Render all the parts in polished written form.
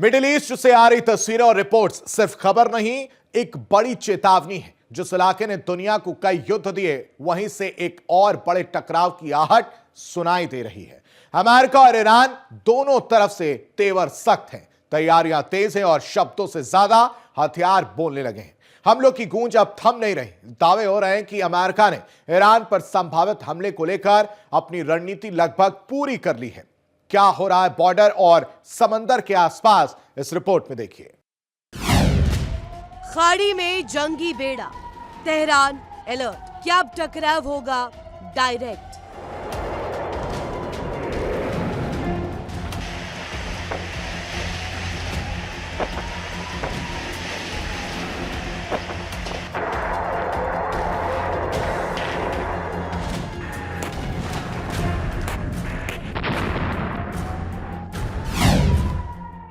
Middle east से आ रही तस्वीरें और रिपोर्ट्स सिर्फ खबर नहीं, एक बड़ी चेतावनी है। जिस इलाके ने दुनिया को कई युद्ध दिए, वहीं से एक और बड़े टकराव की आहट सुनाई दे रही है। अमेरिका और ईरान दोनों तरफ से तेवर सख्त हैं, तैयारियां तेज हैं और शब्दों से ज्यादा हथियार बोलने लगे हैं। हमलों की गूंज अब थम नहीं रही। दावे हो रहे हैं कि अमेरिका ने ईरान पर संभावित हमले को लेकर अपनी रणनीति लगभग पूरी कर ली है। क्या हो रहा है बॉर्डर और समंदर के आसपास, इस रिपोर्ट में देखिए। खाड़ी में जंगी बेड़ा, तेहरान अलर्ट, क्या अब टकराव होगा डायरेक्ट?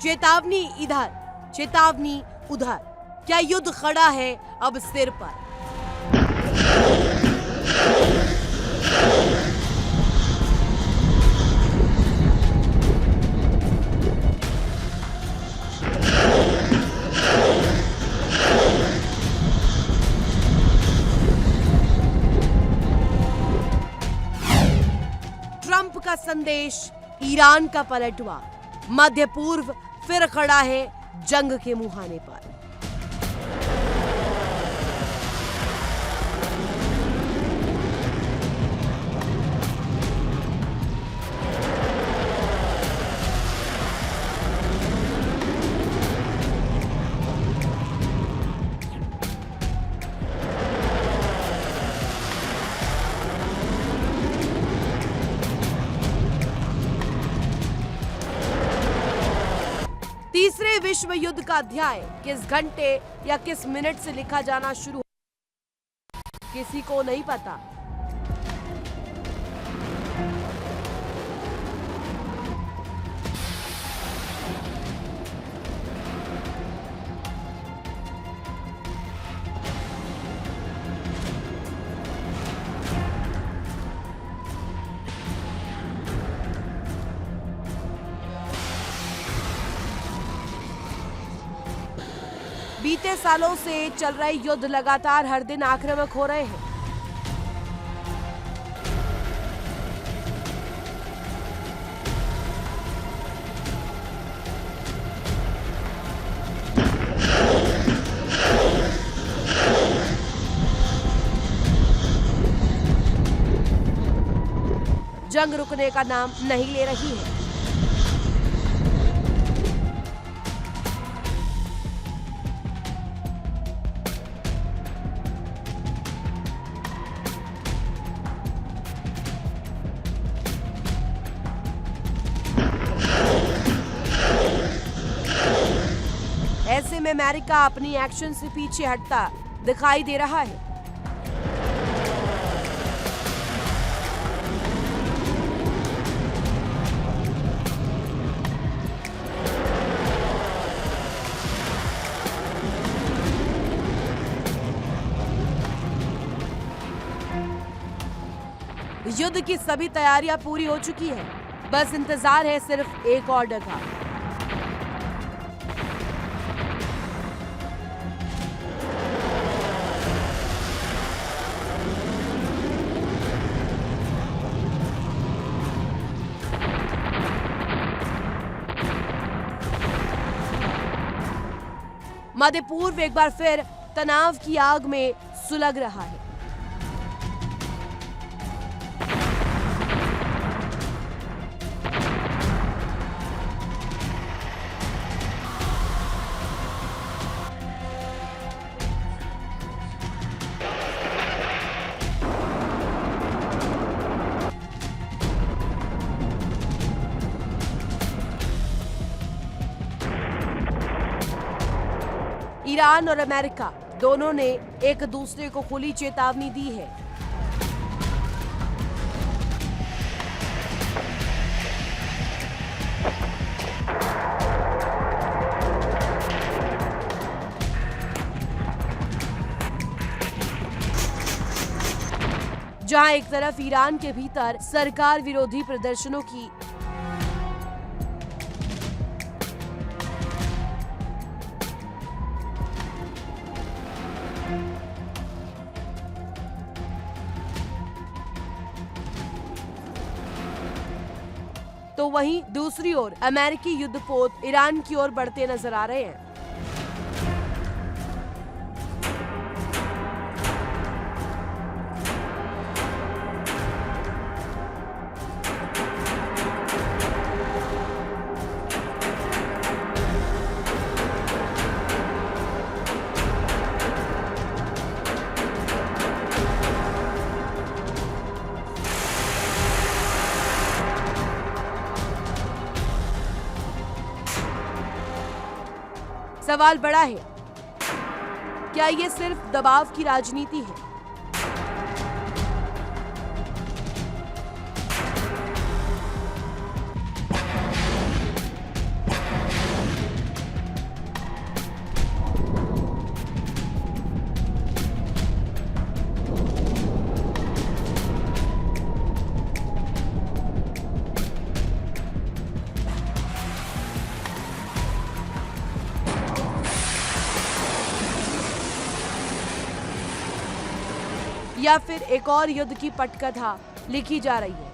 चेतावनी इधर, चेतावनी उधर, क्या युद्ध खड़ा है अब सिर पर? ट्रंप का संदेश, ईरान का पलटवार, मध्य पूर्व फिर खड़ा है जंग के मुहाने पर। तीसरे विश्व युद्ध का अध्याय किस घंटे या किस मिनट से लिखा जाना शुरू हो, किसी को नहीं पता। बीते सालों से चल रहे युद्ध लगातार हर दिन आक्रामक हो रहे हैं। जंग रुकने का नाम नहीं ले रही है। ऐसे में अमेरिका अपनी एक्शन से पीछे हटता दिखाई दे रहा है। युद्ध की सभी तैयारियां पूरी हो चुकी है, बस इंतजार है सिर्फ एक ऑर्डर का। मध्य पूर्व एक बार फिर तनाव की आग में सुलग रहा है। ईरान और अमेरिका दोनों ने एक दूसरे को खुली चेतावनी दी है। जहां एक तरफ ईरान के भीतर सरकार विरोधी प्रदर्शनों की वहीं दूसरी ओर अमेरिकी युद्धपोत ईरान की ओर बढ़ते नजर आ रहे हैं। सवाल बड़ा है, क्या ये सिर्फ दबाव की राजनीति है? या फिर एक और युद्ध की पटकथा लिखी जा रही है?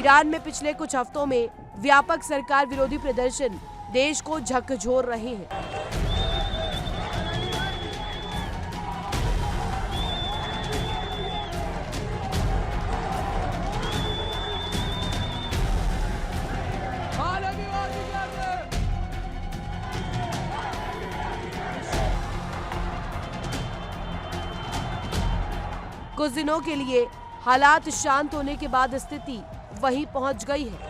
ईरान में पिछले कुछ हफ्तों में व्यापक सरकार विरोधी प्रदर्शन देश को झकझोर रहे हैं। कुछ दिनों के लिए हालात शांत होने के बाद स्थिति वहीं पहुंच गई है।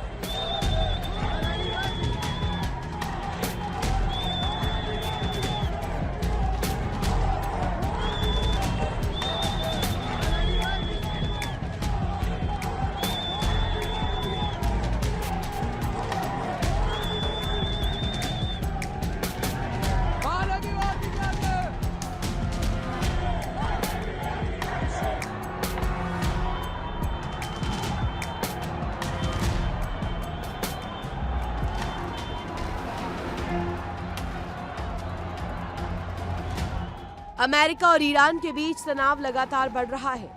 अमेरिका और ईरान के बीच तनाव लगातार बढ़ रहा है।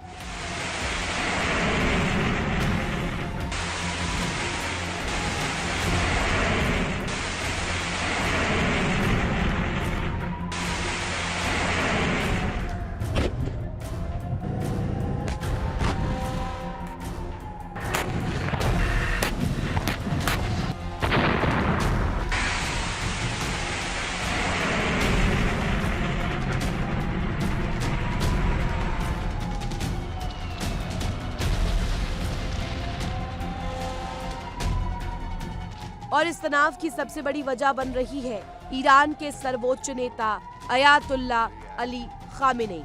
और इस तनाव की सबसे बड़ी वजह बन रही है ईरान के सर्वोच्च नेता अयातुल्ला अली खामेनेई।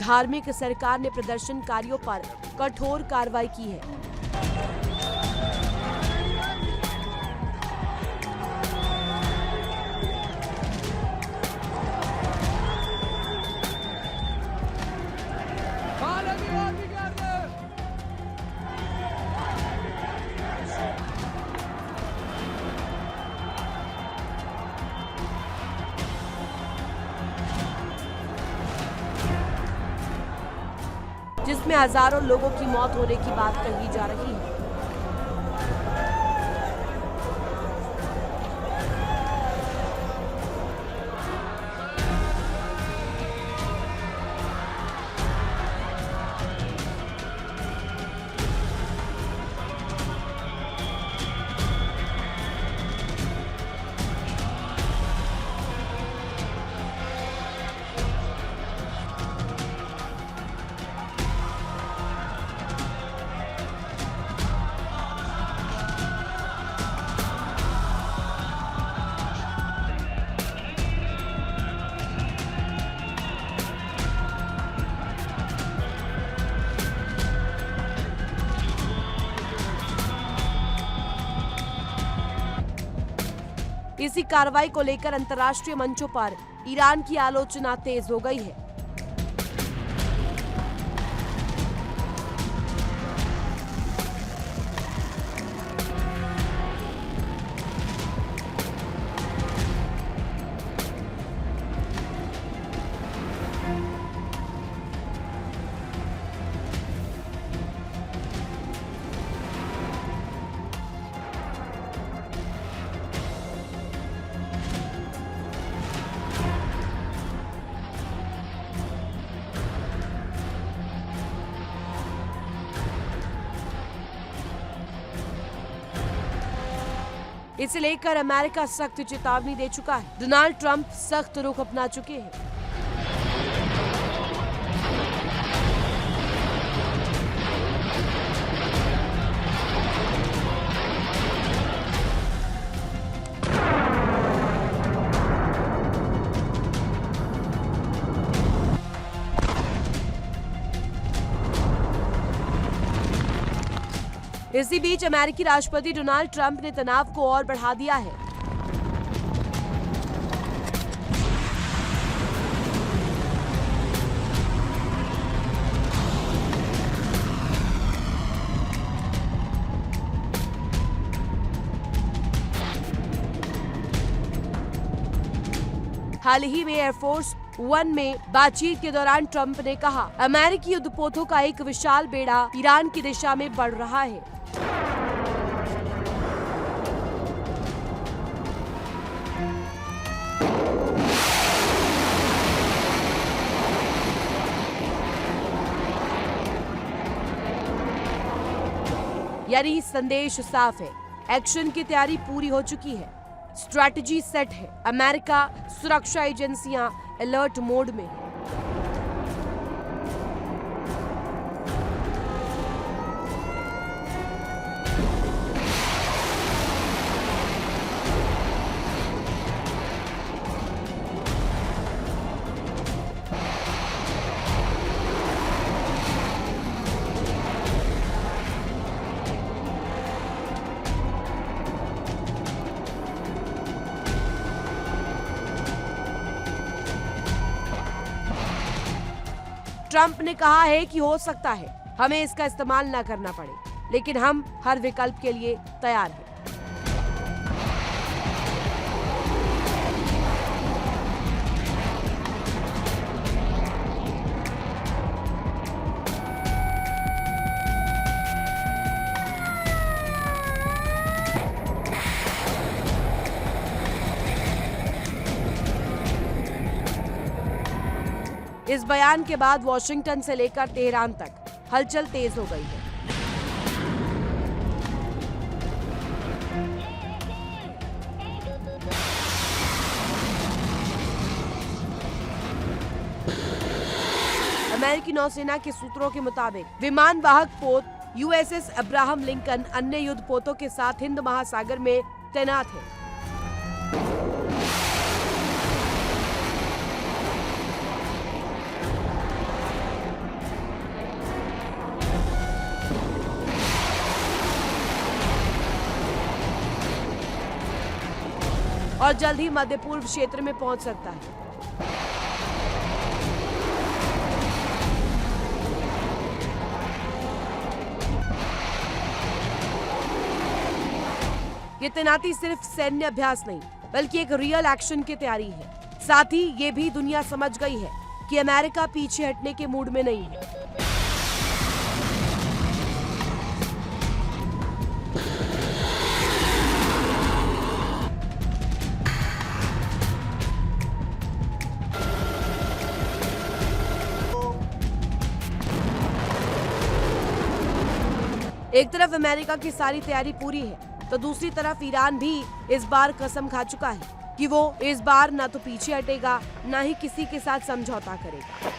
धार्मिक सरकार ने प्रदर्शनकारियों पर कठोर कार्रवाई की है। जिसमें हजारों लोगों की मौत होने की बात कही जा रही है। इसी कार्रवाई को लेकर अंतर्राष्ट्रीय मंचों पर ईरान की आलोचना तेज हो गई है। इसे लेकर अमेरिका सख्त चेतावनी दे चुका है। डोनाल्ड ट्रंप सख्त रुख अपना चुके हैं। इसी बीच अमेरिकी राष्ट्रपति डोनाल्ड ट्रंप ने तनाव को और बढ़ा दिया है। हाल ही में एयरफोर्स वन में बातचीत के दौरान ट्रंप ने कहा, अमेरिकी युद्धपोतों का एक विशाल बेड़ा ईरान की दिशा में बढ़ रहा है। यानी संदेश साफ है, एक्शन की तैयारी पूरी हो चुकी है, स्ट्रैटेजी सेट है। अमेरिका सुरक्षा एजेंसियां अलर्ट मोड में हैं। ट्रंप ने कहा है कि हो सकता है हमें इसका इस्तेमाल न करना पड़े, लेकिन हम हर विकल्प के लिए तैयार हैं। इस बयान के बाद वॉशिंगटन से लेकर तेहरान तक हलचल तेज हो गई है। अमेरिकी नौसेना के सूत्रों के मुताबिक विमान वाहक पोत यूएसएस अब्राहम लिंकन अन्य युद्ध पोतों के साथ हिंद महासागर में तैनात है। और जल्द ही मध्य पूर्व क्षेत्र में पहुंच सकता है। ये तैनाती सिर्फ सैन्य अभ्यास नहीं, बल्कि एक रियल एक्शन की तैयारी है। साथ ही ये भी दुनिया समझ गई है कि अमेरिका पीछे हटने के मूड में नहीं है। एक तरफ अमेरिका की सारी तैयारी पूरी है, तो दूसरी तरफ ईरान भी इस बार कसम खा चुका है कि वो इस बार ना तो पीछे हटेगा, ना ही किसी के साथ समझौता करेगा।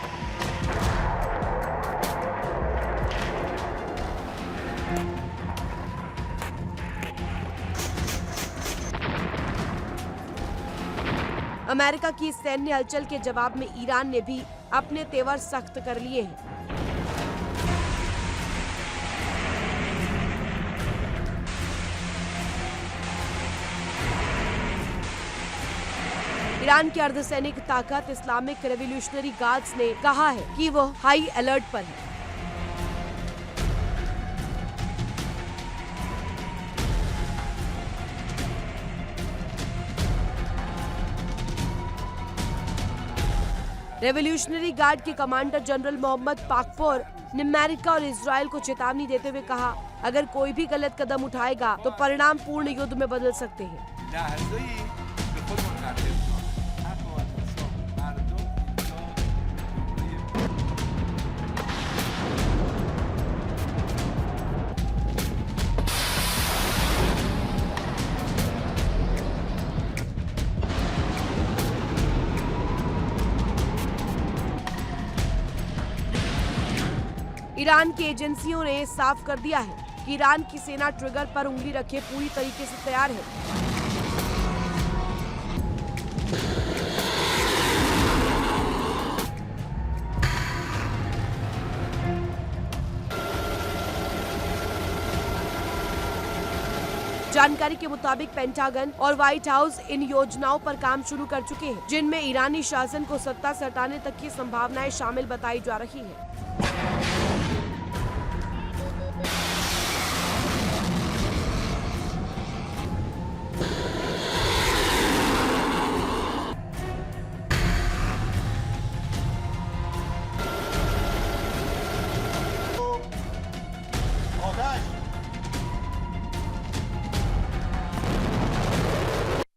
अमेरिका की सैन्य हलचल के जवाब में ईरान ने भी अपने तेवर सख्त कर लिए हैं। ईरान की अर्धसैनिक ताकत इस्लामिक रेवोल्यूशनरी गार्ड्स ने कहा है कि वो हाई अलर्ट पर है। रेवोल्यूशनरी गार्ड के कमांडर जनरल मोहम्मद पाकपोर ने अमेरिका और इजराइल को चेतावनी देते हुए कहा, अगर कोई भी गलत कदम उठाएगा तो परिणाम पूर्ण युद्ध में बदल सकते हैं। ईरान की एजेंसियों ने साफ कर दिया है कि ईरान की सेना ट्रिगर पर उंगली रखे पूरी तरीके से तैयार है। जानकारी के मुताबिक पेंटागन और व्हाइट हाउस इन योजनाओं पर काम शुरू कर चुके हैं, जिनमें ईरानी शासन को सत्ता से हटाने तक की संभावनाएं शामिल बताई जा रही है।